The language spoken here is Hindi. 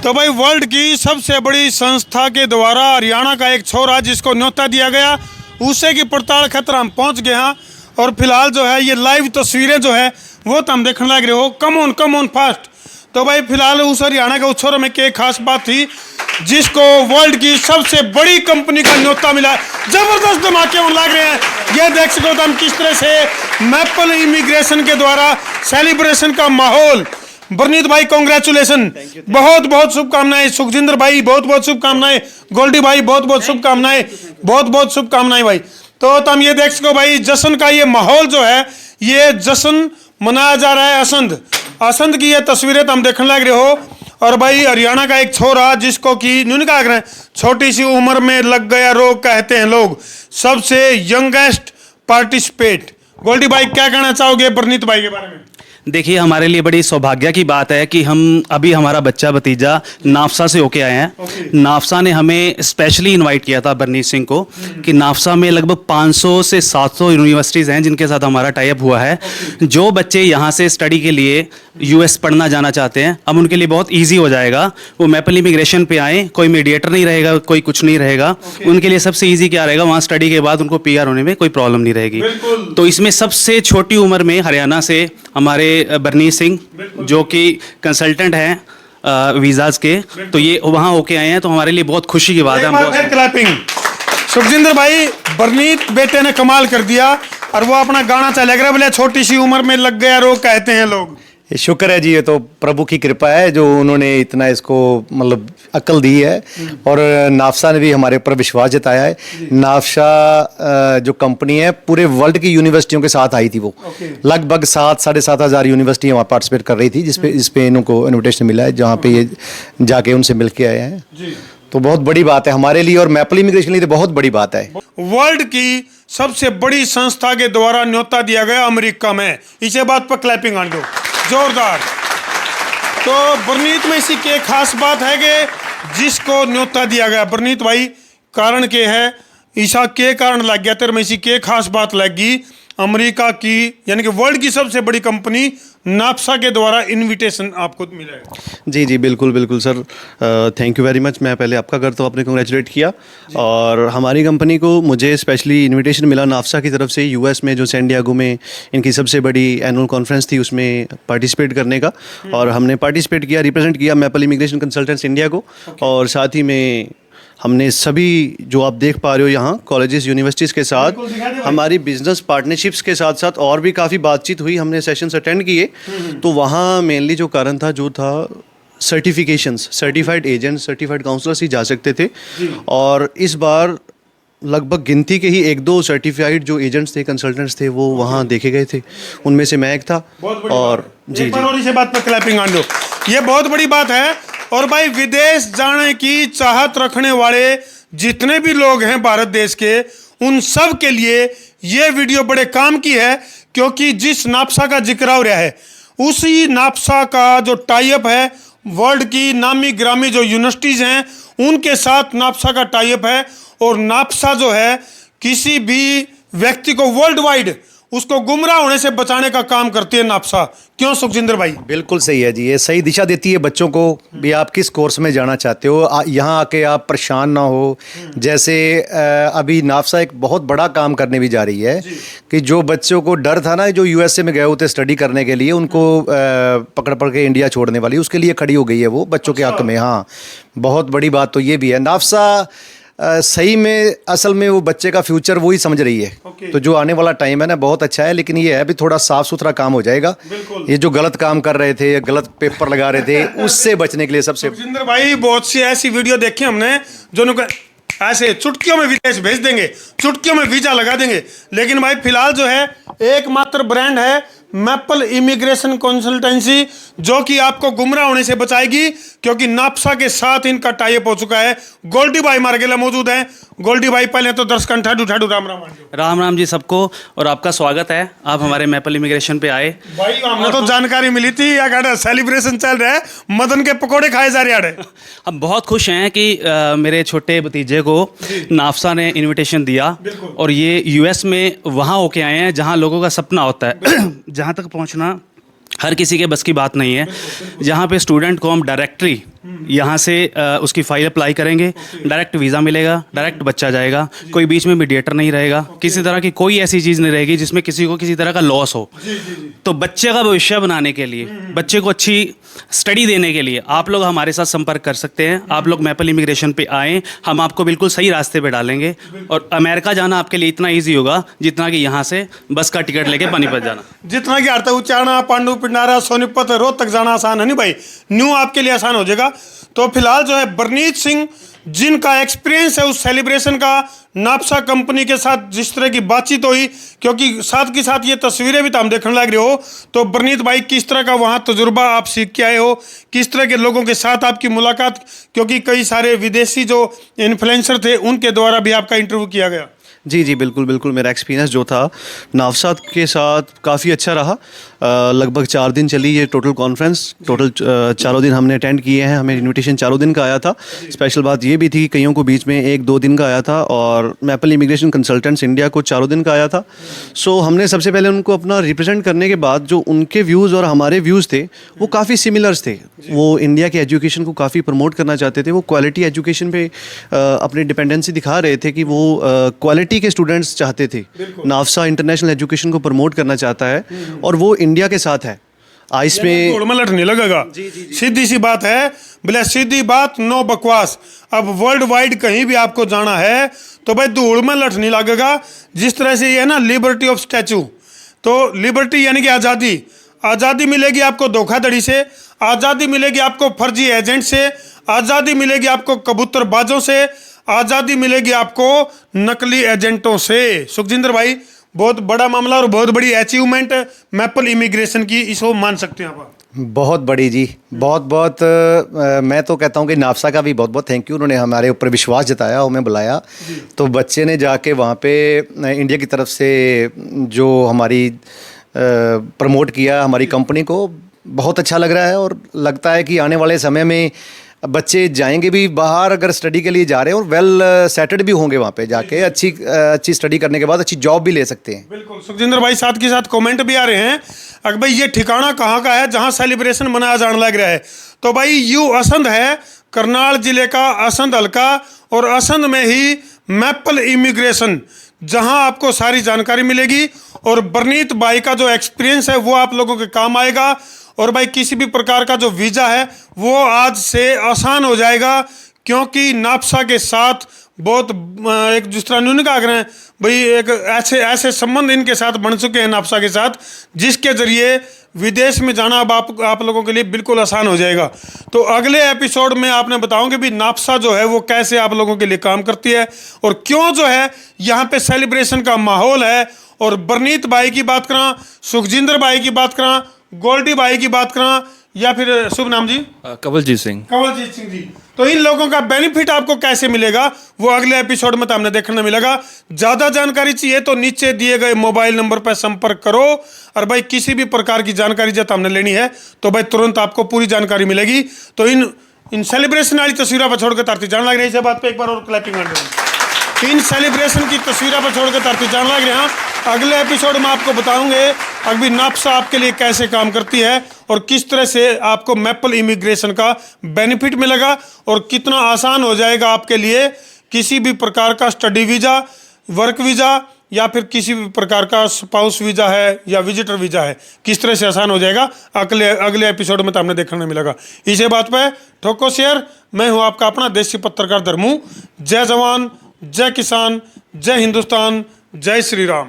तो भाई वर्ल्ड की सबसे बड़ी संस्था के द्वारा हरियाणा का एक छोरा जिसको न्योता दिया गया उसे की पड़ताल खतरा हम पहुंच गए हैं। और फिलहाल जो है ये लाइव तस्वीरें जो है वो तो हम देखने लग रहे हो। Come on fast. तो भाई फिलहाल उस हरियाणा के उस छोरे में क्या खास बात थी जिसको वर्ल्ड की सबसे बड़ी कंपनी का न्योता मिला। जबरदस्त धमाके होने लग रहे हैं। ये देख सको तो हम किस तरह से मैपल इमिग्रेशन के द्वारा सेलिब्रेशन का माहौल। बरनीत भाई कांग्रेचुलेशन, बहुत बहुत शुभकामनाएं। सुखजिंदर भाई बहुत बहुत शुभकामनाएं। गोल्डी भाई बहुत बहुत शुभकामनाएं, बहुत बहुत शुभकामनाएं भाई। तो हम ये देख सको भाई जश्न का ये माहौल जो है ये जश्न मनाया जा रहा है। असंध की ये तस्वीरें तो हम देखने लग रहे हो। और भाई हरियाणा का एक छोरा जिसको कि न्यून का आग्रह छोटी सी उम्र में लग गया रोग कहते हैं लोग, सबसे यंगेस्ट पार्टिसिपेट। गोल्डी भाई क्या कहना चाहोगे बरनीत भाई के बारे में? देखिए, हमारे लिए बड़ी सौभाग्य की बात है कि हम अभी हमारा बच्चा भतीजा नाफसा से होके आए हैं। नाफसा ने हमें स्पेशली इनवाइट किया था बरनीत सिंह को कि नाफसा में लगभग 500 से 700 यूनिवर्सिटीज़ हैं जिनके साथ हमारा टाई अप हुआ है। जो बच्चे यहाँ से स्टडी के लिए यूएस पढ़ना जाना चाहते हैं अब उनके लिए बहुत ईजी हो जाएगा। वो मैपल इमिग्रेशन पे आए, कोई मीडिएटर नहीं रहेगा, कोई कुछ नहीं रहेगा। उनके लिए सबसे ईजी क्या रहेगा, वहाँ स्टडी के बाद उनको पीआर होने में कोई प्रॉब्लम नहीं रहेगी। तो इसमें सबसे छोटी उम्र में हरियाणा से हमारे बरनीत सिंह जो कि कंसल्टेंट हैं वीज़ाज के, तो ये वहाँ होके आए हैं, तो हमारे लिए बहुत खुशी की बात है। क्लैपिंग। सुखजिंदर भाई बरनीत बेटे ने कमाल कर दिया और वो अपना गाना चला गया बोले छोटी सी उम्र में लग गया रोग कहते हैं लोग। शुक्र है जी, ये तो प्रभु की कृपा है जो उन्होंने इतना इसको मतलब अक्ल दी है। और नाफसा ने भी हमारे ऊपर विश्वास जताया है। नाफसा जो कंपनी है पूरे वर्ल्ड की यूनिवर्सिटियों के साथ आई थी। वो लगभग 7,500 यूनिवर्सिटी वहाँ पार्टिसिपेट कर रही थी जिसपे इनको इन्विटेशन मिला है, जहाँ पे ये जाके उनसे मिल के आए हैं। तो बहुत बड़ी बात है हमारे लिए और मैपल इमिग्रेशन के लिए तो बहुत बड़ी बात है। वर्ल्ड की सबसे बड़ी संस्था के द्वारा न्योता दिया गया अमेरिका में। इसे बात पर क्लैपिंग आन दो जोरदार। तो बरनीत में इसी के खास बात है कि जिसको न्योता दिया गया बरनीत भाई कारण के है ईसा के कारण लग गया तेरे में इसी के खास बात लगी अमेरिका की यानी कि वर्ल्ड की सबसे बड़ी कंपनी नाफसा के द्वारा इनविटेशन आपको मिला है। जी बिल्कुल sir, thank you very much. मैं पहले आपका करता हूँ, आपने कंग्रेचुलेट किया। और हमारी कंपनी को मुझे स्पेशली इनविटेशन मिला नाफसा की तरफ से यूएस में जो सैन डिएगो में इनकी सबसे बड़ी एनुअल कॉन्फ्रेंस थी उसमें पार्टिसिपेट करने का। और हमने पार्टिसिपेट किया, रिप्रेजेंट किया मैपल इमिग्रेशन कंसल्टेंट्स इंडिया को। और साथ ही में हमने सभी जो आप देख पा रहे हो यहाँ कॉलेजेस यूनिवर्सिटीज़ के साथ हमारी बिजनेस पार्टनरशिप्स के साथ साथ और भी काफ़ी बातचीत हुई। हमने सेशंस अटेंड किए। तो वहाँ मेनली जो कारण था जो था certifications, certified agent, certified counsellors ही जा सकते थे। और इस बार लगभग गिनती के ही 1-2 सर्टिफाइड जो एजेंट्स थे, कंसल्टेंट्स थे, वो वहाँ देखे गए थे। उनमें से मैं एक था। और जी से बात पर क्लैपिंग आन दो, ये बहुत बड़ी बात है। और भाई विदेश जाने की चाहत रखने वाले जितने भी लोग हैं भारत देश के उन सब के लिए ये वीडियो बड़े काम की है क्योंकि जिस नाफसा का जिक्र हो रहा है उसी नाफसा का जो टाई अप है वर्ल्ड की नामी ग्रामी जो यूनिवर्सिटीज़ हैं उनके साथ नाफसा का टाई अप है। और नाफसा जो है किसी भी व्यक्ति को वर्ल्ड वाइड उसको गुमराह होने से बचाने का काम करती है नाफसा। क्यों सुखजिंदर भाई? बिल्कुल सही है जी, ये सही दिशा देती है बच्चों को भी आप किस कोर्स में जाना चाहते हो, यहाँ आके आप परेशान ना हो। जैसे अभी नाफसा एक बहुत बड़ा काम करने भी जा रही है कि जो बच्चों को डर था ना जो यूएसए में गए होते स्टडी करने के लिए उनको पकड़ के इंडिया छोड़ने वाली, उसके लिए खड़ी हो गई है वो बच्चों के हक में। हाँ, बहुत बड़ी बात तो ये भी है। नाफसा सही में असल में वो बच्चे का फ्यूचर वो ही समझ रही है। तो जो आने वाला टाइम है ना बहुत अच्छा है, लेकिन ये है अभी थोड़ा साफ सुथरा काम हो जाएगा। ये जो गलत काम कर रहे थे, गलत पेपर लगा रहे थे, उससे बचने के लिए सबसे जिंदर भाई बहुत सी ऐसी वीडियो देखी हमने जो ऐसे चुटकियों में विदेश भेज देंगे, चुटकियों में वीजा लगा देंगे। लेकिन भाई फिलहाल जो है एकमात्र ब्रांड है मैपल इमिग्रेशन कंसल्टेंसी जो कि आपको गुमराह होने से बचाएगी क्योंकि नाफसा के साथ इनका टाई अप हो चुका है। गोल्डी भाई मार्गेला मौजूद हैं। गोल्डी भाई पहले तो दर्शक ठाडू राम राम जी सबको और आपका स्वागत है। आप हमारे मैपल इमिग्रेशन पे आए। भाई हमें तो जानकारी मिली थी या सेलिब्रेशन चल रहा है, मदन के पकोड़े खाए जा रहे हैं। हम बहुत खुश हैं कि मेरे छोटे भतीजे को नाफसा ने इनविटेशन दिया और ये यूएस में वहाँ होके आए हैं जहाँ लोगों का सपना होता है। जहाँ तक पहुँचना हर किसी के बस की बात नहीं है। जहाँ पे स्टूडेंट को हम डायरेक्टरी यहाँ से उसकी फाइल अप्लाई करेंगे, डायरेक्ट वीज़ा मिलेगा, डायरेक्ट बच्चा जाएगा, कोई बीच में मीडिएटर नहीं रहेगा, किसी तरह की कोई ऐसी चीज़ नहीं रहेगी जिसमें किसी को किसी तरह का लॉस हो। तो बच्चे का भविष्य बनाने के लिए, बच्चे को अच्छी स्टडी देने के लिए आप लोग हमारे साथ संपर्क कर सकते हैं। आप लोग मैपल इमिग्रेशन पे आएँ, हम आपको बिल्कुल सही रास्ते पे डालेंगे। और अमेरिका जाना आपके लिए इतना ईजी होगा जितना कि यहाँ से बस का टिकट लेके पानीपत जाना। जितना कि अर्थ उच्चारणा, पांडु पिंडारा, सोनीपत, रोहतक जाना आसान है नहीं भाई, न्यू आपके लिए आसान हो जाएगा। तो फिलहाल जो है बरनीत सिंह, जिनका एक्सपीरियंस है उस सेलिब्रेशन का, नापसा कंपनी के साथ जिस तरह की बातचीत हुई, क्योंकि साथ के साथ ये तस्वीरें भी तो हम देखने लग रहे हो, तो बरनीत भाई किस तरह का वहाँ तजुर्बा आप सीख के आए हो, किस तरह के लोगों के साथ आपकी मुलाकात, क्योंकि कई सारे विदेशी जो इन्फ्लुएंसर थे उनके द्वारा भी आपका इंटरव्यू किया गया। जी जी बिल्कुल बिल्कुल, मेरा एक्सपीरियंस जो था नाफसा के साथ काफ़ी अच्छा रहा। लगभग 4 दिन चली ये टोटल कॉन्फ्रेंस, टोटल 4 दिन हमने अटेंड किए हैं। हमें इनविटेशन 4 दिन का आया था। स्पेशल बात ये भी थी, कईयों को बीच में 1-2 दिन का आया था, और मैपल इमिग्रेशन कंसल्टेंट्स इंडिया को 4 दिन का आया था। सो हमने सबसे पहले उनको अपना रिप्रेजेंट करने के बाद जो उनके व्यूज़ और हमारे व्यूज़ थे वो काफ़ी सिमिलर्स थे। वो इंडिया के एजुकेशन को काफ़ी प्रमोट करना चाहते थे, वो क्वालिटी एजुकेशन पे अपनी डिपेंडेंसी दिखा रहे थे कि वो क्वालिटी के स्टूडेंट्स चाहते थे। नाफसा इंटरनेशनल एजुकेशन को प्रमोट करना चाहता है और वो इंडिया के साथ है। आइस में उड़मलट नहीं लगेगा, सीधी सी बात है, बोले सीधी बात, नो बकवास। अब वर्ल्ड वाइड कहीं भी आपको जाना है तो भाई धूल में लठ नहीं लगेगा। जिस तरह से ये है ना लिबर्टी ऑफ स्टैचू, तो लिबर्टी यानी कि आज़ादी, आज़ादी मिलेगी आपको धोखाधड़ी से, आज़ादी मिलेगी आपको फर्जी एजेंट से, आज़ादी मिलेगी आपको कबूतरबाजों से, आज़ादी मिलेगी आपको नकली एजेंटों से। सुखजिंदर भाई बहुत बड़ा मामला और बहुत बड़ी अचीवमेंट मैपल इमिग्रेशन की, इसको मान सकते हैं आप। बहुत बड़ी जी, बहुत बहुत मैं तो कहता हूँ कि नाफसा का भी बहुत बहुत थैंक यू। उन्होंने हमारे ऊपर विश्वास जताया, हमें बुलाया, तो बच्चे ने जाके वहाँ पे इंडिया की तरफ से जो हमारी प्रमोट किया हमारी कंपनी को, बहुत अच्छा लग रहा है। और लगता है कि आने वाले समय में बच्चे जाएंगे भी बाहर, अगर स्टडी के लिए जा रहे हैं, और वेल सेटल्ड भी होंगे वहाँ पे जाके, अच्छी स्टडी करने के बाद अच्छी जॉब भी ले सकते हैं। बिल्कुल सुखजिंदर भाई, साथ के साथ कमेंट भी आ रहे हैं, अगर भाई ये ठिकाना कहाँ का है जहाँ सेलिब्रेशन मनाया जाने लग रहा है, तो भाई यू असंध है, करनाल जिले का असंध हल्का, और असंध में ही मैपल इमिग्रेशन, जहां आपको सारी जानकारी मिलेगी। और बरनीत भाई का जो एक्सपीरियंस है वो आप लोगों के काम आएगा। और भाई किसी भी प्रकार का जो वीज़ा है वो आज से आसान हो जाएगा, क्योंकि नापसा के साथ बहुत एक दूसरा न्यून का आग्रह है भाई, एक ऐसे संबंध इनके साथ बन चुके हैं नापसा के साथ, जिसके ज़रिए विदेश में जाना अब आप लोगों के लिए बिल्कुल आसान हो जाएगा। तो अगले एपिसोड में आपने बताऊंगे भी नापसा जो है वो कैसे आप लोगों के लिए काम करती है, और क्यों जो है यहाँ पे सेलिब्रेशन का माहौल है। और बरनीत भाई की बात करा, सुखजिंदर भाई की बात करा, गोल्डी भाई की बात करा, या फिर शुभ नाम जी कंवलजीत सिंह जी, तो इन लोगों का बेनिफिट आपको कैसे मिलेगा वो अगले एपिसोड में तो हमने देखने मिलेगा। ज़्यादा जानकारी चाहिए तो नीचे दिए गए मोबाइल नंबर पर संपर्क करो। और भाई किसी भी प्रकार की जानकारी जब हमने लेनी है तो भाई तुरंत आपको पूरी जानकारी मिलेगी। तो इन सेलिब्रेशन वाली तस्वीरों पर छोड़कर तारती जान लग रही है, बात पे एक बार और क्लैपिंग कर दें। इन सेलिब्रेशन की तस्वीरों पर छोड़कर तारती जान लग रहे हैं। अगले एपिसोड में आपको बताऊंगे अभी नापसा आपके लिए कैसे काम करती है और किस तरह से आपको मैपल इमिग्रेशन का बेनिफिट मिलेगा, और कितना आसान हो जाएगा आपके लिए किसी भी प्रकार का स्टडी वीज़ा, वर्क वीज़ा, या फिर किसी भी प्रकार का स्पाउस वीज़ा है या विजिटर वीज़ा है, किस तरह से आसान हो जाएगा अगले एपिसोड में तो हमने देखने मिलेगा। इसी बात पर ठोको शेयर। मैं हूँ आपका अपना देसी पत्रकार धर्मू। जय जवान, जय किसान, जय हिंदुस्तान, जय श्री राम।